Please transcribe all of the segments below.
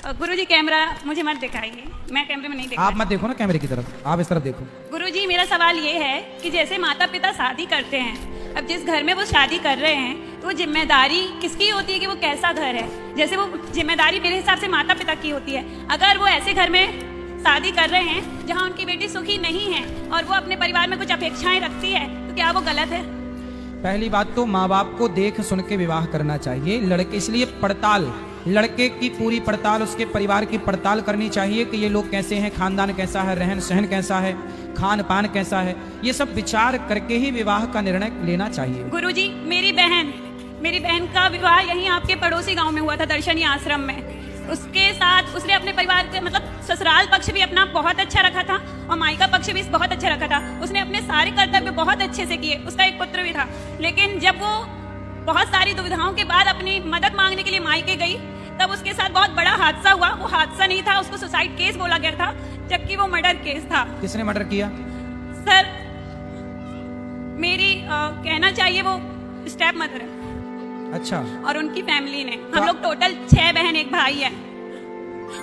गुरुजी camera मुझे मत दिखाइए, मैं कैमरे में नहीं देखा। आप मत देखो ना कैमरे की तरफ, आप इस तरफ देखो। गुरुजी मेरा सवाल ये है कि जैसे माता पिता शादी करते हैं, अब जिस घर में वो शादी कर रहे हैं तो वो जिम्मेदारी किसकी होती है कि वो कैसा घर है? जैसे वो जिम्मेदारी मेरे हिसाब से माता पिता की होती है। अगर वो ऐसे घर में शादी कर रहे हैं जहाँ उनकी बेटी सुखी नहीं है और वो अपने परिवार में कुछ अपेक्षाएं रखती है, तो क्या वो गलत है? पहली बात तो माँ बाप को देख सुन के विवाह करना चाहिए। लड़के इसलिए पड़ताल, लड़के की पूरी पड़ताल, उसके परिवार की पड़ताल करनी चाहिए कि ये लोग कैसे हैं, खानदान कैसा है, रहन सहन कैसा है, खान पान कैसा है, ये सब विचार करके ही विवाह का निर्णय लेना चाहिए। गुरुजी मेरी बहन का विवाह यहीं आपके पड़ोसी गांव में हुआ था, दर्शनी आश्रम में। उसके साथ उसने अपने परिवार के मतलब ससुराल पक्ष भी अपना बहुत अच्छा रखा था और मायका पक्ष भी बहुत अच्छा रखा था। उसने अपने सारे कर्तव्य बहुत अच्छे से किए। उसका एक पुत्र भी था, लेकिन जब वो बहुत सारी दुविधाओं के बाद अपनी मदद मांगने के लिए मायके गई, तब उसके साथ बहुत बड़ा हादसा हुआ। वो हादसा नहीं था, उसको सुसाइड केस बोला गया था, जबकि वो मर्डर केस था। किसने मर्डर किया? सर मेरी कहना चाहिए वो स्टेप मदर है। अच्छा। और उनकी फैमिली ने, हम लोग टोटल 6 बहन 1 भाई है।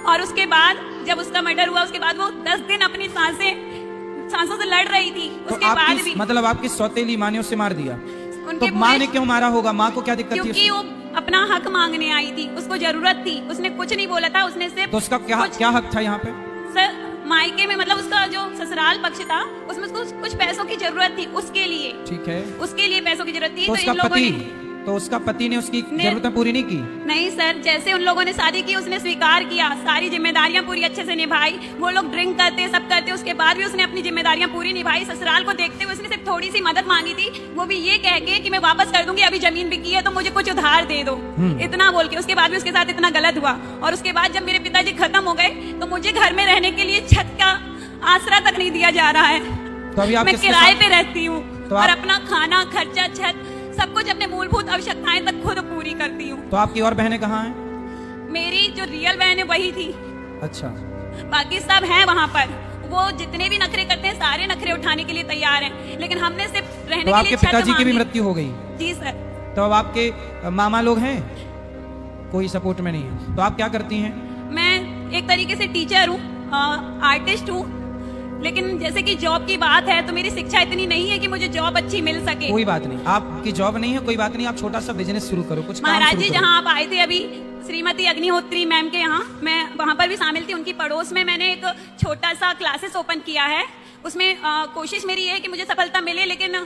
और उसके बाद जब उसका मर्डर हुआ, उसके बाद वो 10 दिन अपनी सांसों से लड़ रही थी। उसके बाद भी मतलब आपकी सौतेली माँ ने उसे मार दिया? उनके तो माँ ने क्यों मारा होगा? माँ को क्या दिक्कत थी? क्योंकि वो अपना हक मांगने आई थी, उसको जरूरत थी। उसने कुछ नहीं बोला था, उसने सिर्फ तो उसका क्या हक था यहाँ पे? सर मायके में मतलब उसका जो ससुराल पक्ष था उसमें उसको कुछ पैसों की जरूरत थी, उसके लिए। ठीक है, उसके लिए पैसों की जरूरत थी। तो उसका पति ने उसकी जरूरतें पूरी नहीं की? नहीं सर, जैसे उन लोगों ने शादी की उसने स्वीकार किया, सारी जिम्मेदारियां पूरी अच्छे से निभाई। वो लोग ड्रिंक करते सब करते, उसके बाद भी उसने अपनी जिम्मेदारियां पूरी निभाई। ससुराल को देखते हुए उसने सिर्फ थोड़ी सी मदद मांगी थी, वो भी ये कह के कि मैं वापस कर दूंगी, अभी जमीन बिकी है तो मुझे कुछ उधार दे दो, इतना बोल के। उसके बाद भी उसके साथ इतना गलत हुआ। और उसके बाद जब मेरे पिताजी खत्म हो गए तो मुझे घर में रहने के लिए छत का आसरा तक नहीं दिया जा रहा है। तो अभी आप मैं किराए पे रहती हूँ तो और अपना खाना खर्चा छत सब कुछ अपने मूलभूत आवश्यकताएं तक खुद पूरी करती हूँ। तो आपकी और बहनें कहाँ हैं? मेरी जो रियल बहन है वही थी। अच्छा। बाकी सब हैं वहाँ पर। वो जितने भी नखरे करते हैं सारे नखरे उठाने के लिए तैयार हैं, लेकिन हमने सिर्फ रहने तो के लिए आपके पिताजी की भी मृत्यु हो गई? जी सर। तो अब आपके मामा लोग हैं, कोई सपोर्ट में नहीं है, तो आप क्या करती हैं? मैं एक तरीके से टीचर हूँ, आर्टिस्ट हूँ, लेकिन जैसे कि जॉब की बात है तो मेरी शिक्षा इतनी नहीं है कि मुझे जॉब अच्छी मिल सके। कोई बात नहीं, आपकी जॉब नहीं है, कोई बात नहीं, आप छोटा सा बिजनेस शुरू करो, कुछ महाराज जी जहाँ आप आए थे अभी श्रीमती अग्निहोत्री मैम के यहाँ, मैं वहाँ पर भी शामिल थी। उनकी पड़ोस में मैंने एक छोटा सा क्लासेस ओपन किया है। उसमें कोशिश मेरी है कि मुझे सफलता मिले, लेकिन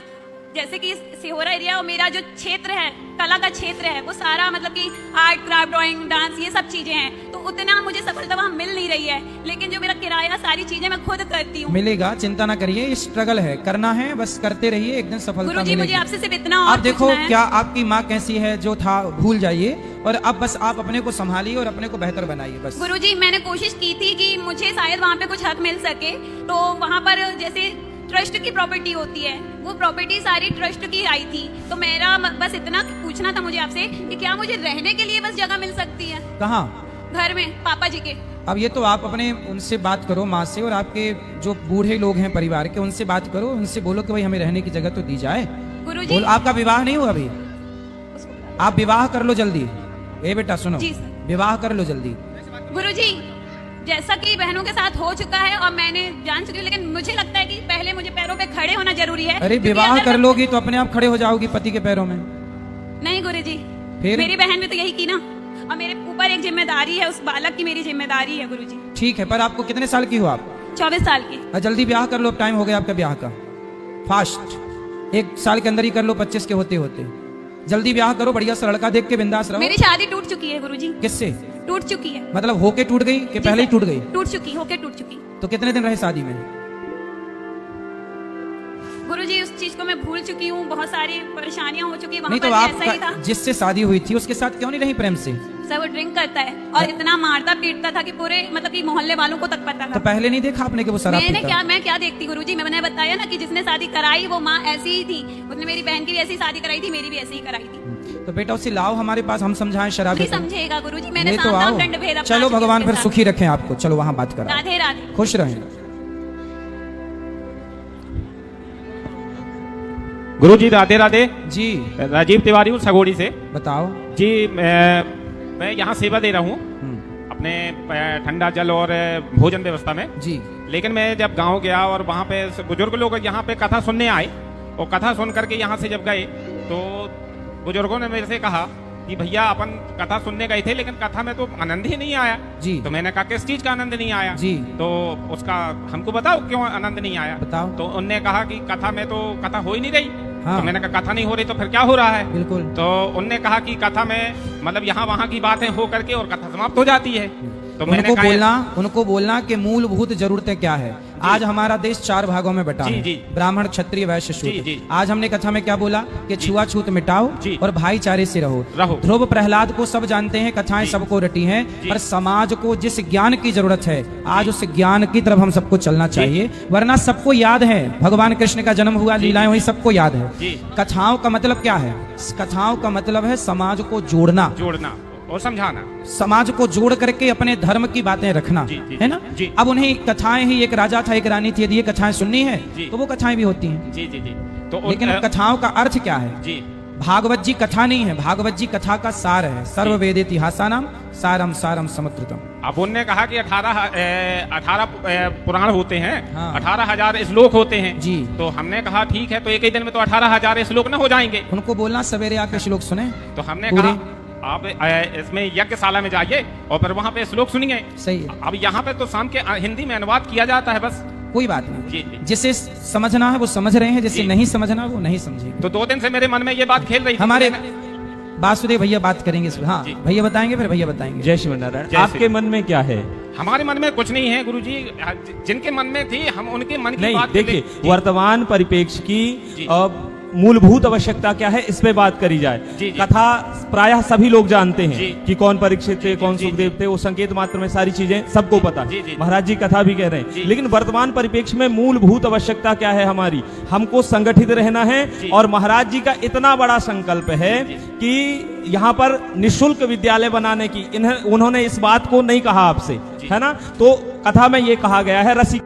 जैसे कि सिहोरा एरिया और मेरा जो क्षेत्र है, कला का क्षेत्र है, वो सारा मतलब कि आर्ट क्राफ्ट ड्राइंग डांस ये सब चीजें हैं, तो उतना मुझे सफलता वहाँ मिल नहीं रही है। लेकिन जो मेरा किराया सारी चीजें मैं खुद करती हूँ। मिलेगा, चिंता ना करिए, ये स्ट्रगल है, करना है, बस करते रहिए, एक दिन सफलता गुरुजी मिलेगी। मुझे आपसे सिर्फ इतना और आप देखो पूछना है। क्या आपकी माँ कैसी है, जो था भूल जाइए और अब बस आप अपने को संभालिए और अपने को बेहतर बनाइए बस। गुरुजी मैंने कोशिश की थी कि मुझे शायद वहाँ पे कुछ हक मिल सके, तो वहाँ पर जैसे ट्रस्ट की प्रॉपर्टी होती है, वो प्रॉपर्टी सारी ट्रस्ट की आई थी। तो मेरा बस इतना पूछना था मुझे आपसे कि क्या मुझे रहने के लिए बस जगह मिल सकती है? कहाँ? घर में, पापा जी के। अब ये तो आप अपने उनसे बात करो, माँ से, और आपके जो बूढ़े लोग हैं परिवार के उनसे बात करो, उनसे बोलो कि भाई हमें रहने की जगह तो दी जाए। गुरुजी आपका विवाह नहीं हुआ अभी? आप विवाह कर लो जल्दी। ए बेटा सुनो, जी सर। विवाह कर लो जल्दी। गुरुजी जैसा कि बहनों के साथ हो चुका है और मैंने जान चुकी हूँ, लेकिन मुझे लगता है कि पहले मुझे पैरों पे खड़े होना जरूरी है। अरे विवाह कर लोगी तो अपने आप खड़े हो जाओगी पति के पैरों में। नहीं गुरुजी, फिर मेरी बहन ने तो यही की ना, और मेरे ऊपर एक जिम्मेदारी है, उस बालक की मेरी जिम्मेदारी है गुरुजी। ठीक है, पर आपको कितने साल की हो आप? 24 साल की। जल्दी ब्याह कर लो, टाइम हो गया आपका ब्याह का, फास्ट, 1 साल के अंदर ही कर लो, 25 के होते होते जल्दी ब्याह करो, बढ़िया सा लड़का देख के बिंदास रहो। मेरी शादी टूट चुकी है गुरुजी। किससे टूट चुकी है? मतलब होके टूट गई कि पहले ही टूट गई? टूट चुकी, होके टूट चुकी। तो कितने दिन रहे शादी में? गुरुजी उस चीज को मैं भूल चुकी हूँ, बहुत सारी परेशानियां हो चुकी। वहाँ नहीं पर तो ऐसा ही था। आप जिससे शादी हुई थी उसके साथ क्यों नहीं रही प्रेम से? सर वो ड्रिंक करता है और इतना मारता पीटता था कि पूरे मतलब कि मोहल्ले वालों को तक पता था। तो पहले नहीं देखा आपने कि वो शराब मैंने पीता? मैं क्या देखती गुरुजी, मैंने बताया ना कि जिसने शादी कराई वो माँ ऐसी ही थी। उसने मेरी बहन की भी ऐसी शादी कराई थी, मेरी भी ऐसी ही कराई थी। तो बेटा उसे लाओ हमारे पास, हम समझाएं शराब। नहीं समझेगा गुरुजी, मैंने तो आओ, दंड भेद अपना चलो चुकी भगवान उसके फिर साथ। सुखी रखें आपको, चलो वहाँ बात करो। राधे राधे, खुश रहें। गुरुजी राधे राधे जी। राजीव तिवारी हूँ सगोड़ी से। बताओ जी मैं यहाँ सेवा दे रहा हूँ अपने ठंडा जल और भोजन व्यवस्था में। जी लेकिन मैं जब गांव गया और वहाँ पे बुजुर्ग लोग यहाँ पे कथा सुनने आए और कथा सुन करके यहाँ से जब गए तो बुजुर्गों ने मेरे से कहा कि भैया अपन कथा सुनने गए थे लेकिन कथा में तो आनंद ही नहीं आया। जी तो मैंने कहा किस चीज का आनंद नहीं आया? जी तो उसका हमको बताओ क्यों आनंद नहीं आया। बताओ। तो उनने कहा कि कथा में तो कथा हो ही नहीं रही। हाँ। तो मैंने कहा कथा नहीं हो रही तो फिर क्या हो रहा है? बिल्कुल। तो उनने कहा कि कथा में मतलब यहाँ वहाँ की बातें हो करके और कथा समाप्त हो जाती है। तो मैंने कहा उनको बोलना कि मूलभूत जरूरतें क्या है। आज हमारा देश 4 भागों में बटा जी, है, जी। ब्राह्मण, क्षत्रिय, वैश्य, जी, शूद्र। जी। आज हमने कथा में क्या बोला कि छुआछूत मिटाओ जी। और भाईचारे से रहो। ध्रुव प्रहलाद को सब जानते हैं, कथाएं सबको रटी हैं, पर समाज को जिस ज्ञान की जरूरत है आज उस ज्ञान की तरफ हम सबको चलना चाहिए। वरना सबको याद है भगवान कृष्ण का जन्म हुआ, लीलाएं हुई, सबको याद है। कथाओं का मतलब क्या है? कथाओं का मतलब है समाज को जोड़ना और समझाना, समाज को जोड़ करके अपने धर्म की बातें रखना। जी, है ना? जी। अब उन्हें कथाएं ही, एक राजा था एक रानी थी, यदि ये कथाएं सुननी है तो वो कथाएं भी होती हैं। जी जी जी। तो लेकिन कथाओं का अर्थ क्या है? जी भागवत जी कथा नहीं है, भागवत जी कथा का सार है। सर्व वेद इतिहासानाम सारम सारम समुद्रतम। अब उनने कहा कि 18 पुराण होते हैं। हाँ। 18,000 श्लोक होते हैं। जी। तो हमने कहा ठीक है, तो एक ही दिन में तो 18,000 श्लोक न हो जाएंगे। उनको बोलना सवेरे आके श्लोक सुने। तो हमने पूरे। कहा आप इसमें यज्ञशाला में जाइए और फिर वहाँ पे श्लोक सुनिए। सही है। अब यहाँ पे तो शाम के हिंदी में अनुवाद किया जाता है बस। कोई बात नहीं। जी, जी। जिसे समझना है वो समझ रहे हैं, जिसे जी। नहीं समझना वो नहीं समझेंगे। तो 2 दिन से मेरे मन में ये बात खेल रही थी। हमारे वासुदेव भैया बात करेंगे इसमें। हाँ जी। भैया बताएंगे, फिर भैया बताएंगे। जय श्री नारायण। जय आपके श्री- मन में क्या है? हमारे मन में कुछ नहीं है गुरुजी, जिनके मन में थी हम उनके मन की नहीं, बात देखिए जी। वर्तमान परिप्रेक्ष्य जी। की मूलभूत आवश्यकता क्या है, इस पे बात करी जाए। जी, जी। कथा प्रायः सभी लोग जानते हैं जी। कि कौन परीक्षित थे, कौन जी, जी। सुखदेव थे, वो संकेत मात्र में सारी चीजें सबको पता। जी, जी। महाराज जी कथा भी कह रहे जी। हैं, लेकिन वर्तमान परिप्रेक्ष्य में मूलभूत आवश्यकता क्या है हमारी? हमको संगठित रहना है। जी। और महाराज जी का इतना बड़ा संकल्प है कि यहाँ पर निःशुल्क विद्यालय बनाने की, उन्होंने इस बात को नहीं कहा आपसे, है ना? तो कथा में ये कहा गया है रसिक